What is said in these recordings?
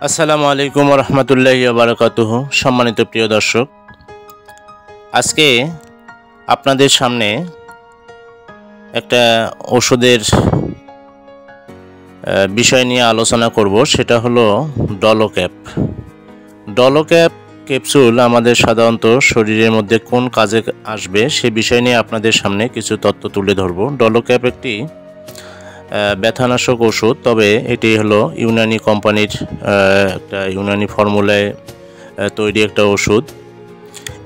আসসালামু আলাইকুম ওয়া রাহমাতুল্লাহি ওয়া বারাকাতুহু। সম্মানিত প্রিয় দর্শক, আজকে আপনাদের সামনে একটা ওষুধের বিষয় নিয়ে আলোচনা করব, সেটা হলো ডলোক্যাপ। ডলোক্যাপ ক্যাপসুল আমাদের সাধারণত শরীরের মধ্যে কোন কাজে আসবে সে বিষয় নিয়ে আপনাদের সামনে কিছু তথ্য তুলে ধরব। ডলোক্যাপ একটি ব্যথানাশক ওষুধ, তবে এটি হলো ইউনানি কোম্পানির একটা ইউনানি ফর্মুলায় তৈরি একটা ওষুধ।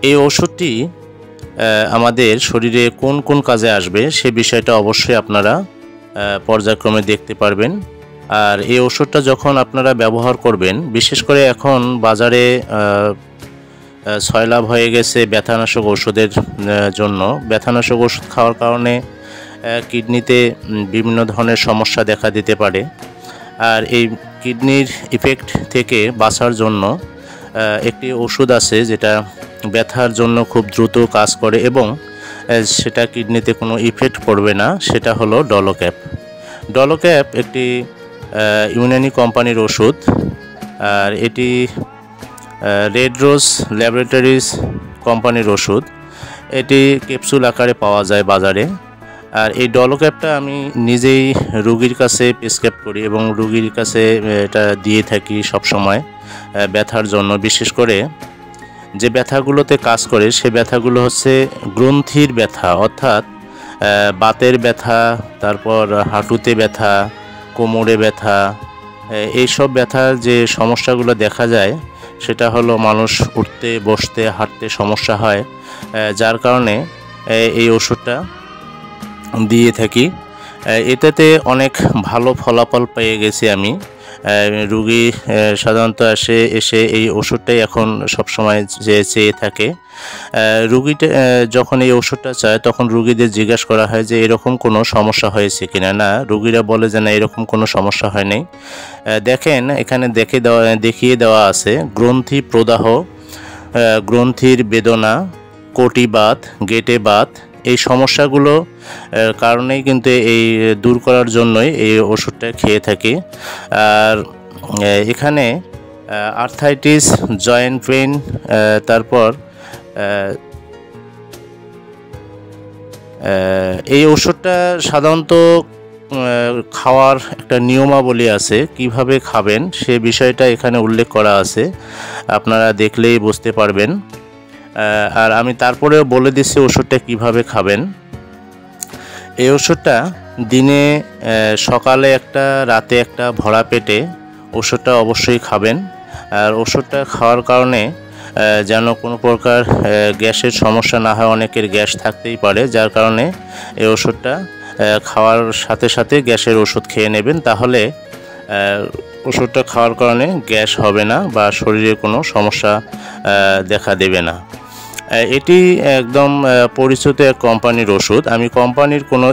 এই ওষুধটি আমাদের শরীরে কোন কোন কাজে আসবে সে বিষয়টা অবশ্যই আপনারা পর্যায়ক্রমে দেখতে পারবেন। আর এই ওষুধটা যখন আপনারা ব্যবহার করবেন, বিশেষ করে এখন বাজারে ছয়লাভ হয়ে গেছে ব্যথানাশক ওষুধের জন্য। ব্যথানাশক ওষুধ খাওয়ার কারণে কিডনিতে বিভিন্ন ধরনের সমস্যা দেখা দিতে পারে। আর এই কিডনির ইফেক্ট থেকে বাঁচার জন্য একটি ওষুধ আছে যেটা ব্যথার জন্য খুব দ্রুত কাজ করে এবং সেটা কিডনিতে কোনো ইফেক্ট পড়বে না, সেটা হলো ডলোক্যাপ। ডলোক্যাপ একটি ইউনানি কোম্পানির ওষুধ, আর এটি রেড রোজ ল্যাবরেটরিজ কোম্পানির ওষুধ। এটি ক্যাপসুল আকারে পাওয়া যায় বাজারে। আর এই ডলোক্যাপটা আমি নিজেই রোগীর কাছে প্রেসক্রাইব করি এবং রোগীর কাছে এটা দিয়ে থাকি সব সময় ব্যথার জন্য। বিশেষ করে যে ব্যথাগুলোতে কাজ করে সে ব্যথাগুলো হচ্ছে গ্রন্থির ব্যথা, অর্থাৎ বাতের ব্যথা, তারপর হাঁটুতে ব্যথা, কোমরে ব্যথা। এইসব ব্যথার যে সমস্যাগুলো দেখা যায় সেটা হলো মানুষ উঠতে বসতে হাঁটতে সমস্যা হয়, যার কারণে এই ওষুধটা দিয়ে থাকি। এটাতে অনেক ভালো ফলাফল পেয়ে গেছি আমি। রুগী সাধারণত এসে এই ওষুধটাই এখন সবসময় চেয়ে থাকে। রুগীটা যখন এই ওষুধটা চায় তখন রুগীদের জিজ্ঞাসা করা হয় যে এরকম কোনো সমস্যা হয়েছে কিনা। না, রুগীরা বলে যে না, এরকম কোনো সমস্যা হয় নাই। দেখেন, এখানে দেখিয়ে দেওয়া আছে গ্রন্থি প্রদাহ, গ্রন্থির বেদনা, কটিবাত, গেটে বাত। এই সমস্যাগুলো কারণেই কিন্তু এই দূর করার জন্যই এই ওষুধটা খেয়ে থাকি। আর এখানে আর্থাইটিস, জয়েন্ট পেইন, তারপর এই ওষুধটা সাধারণত খাওয়ার একটা নিয়মাবলী আছে, কিভাবে খাবেন সে বিষয়টা এখানে উল্লেখ করা আছে, আপনারা দেখলেই বুঝতে পারবেন। আর আমি তারপরেও বলে দিচ্ছি ওষুধটা কিভাবে খাবেন। এই ওষুধটা দিনে সকালে একটা, রাতে একটা, ভরা পেটে ওষুধটা অবশ্যই খাবেন। আর ওষুধটা খাওয়ার কারণে যেন কোনো প্রকার গ্যাসের সমস্যা না হয়। অনেকের গ্যাস থাকতেই পারে, যার কারণে এই ওষুধটা খাওয়ার সাথে সাথে গ্যাসের ওষুধ খেয়ে নেবেন, তাহলে ওষুধটা খাওয়ার কারণে গ্যাস হবে না বা শরীরে কোনো সমস্যা দেখা দেবে না। এটি একদম পরিচিত এক কোম্পানির ওষুধ। আমি কোম্পানির কোনো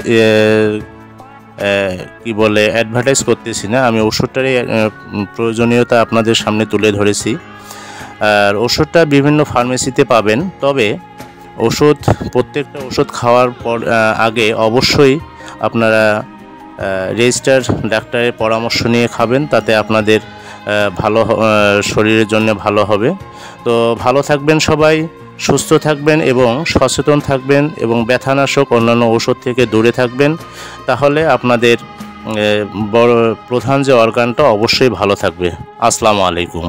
অ্যাডভার্টাইজ করতেছি না, আমি ওষুধটারই প্রয়োজনীয়তা আপনাদের সামনে তুলে ধরেছি। আর ওষুধটা বিভিন্ন ফার্মেসিতে পাবেন, তবে প্রত্যেকটা ওষুধ খাওয়ার আগে অবশ্যই আপনারা রেজিস্টার ডাক্তারের পরামর্শ নিয়ে খাবেন, তাতে আপনাদের শরীরের জন্য ভালো হবে। তো ভালো থাকবেন সবাই, সুস্থ থাকবেন এবং সচেতন থাকবেন এবং ব্যথানাশক অন্যান্য ওষুধ থেকে দূরে থাকবেন, তাহলে আপনাদের প্রধান যে অর্গানটা অবশ্যই ভালো থাকবে। আসসালামু আলাইকুম।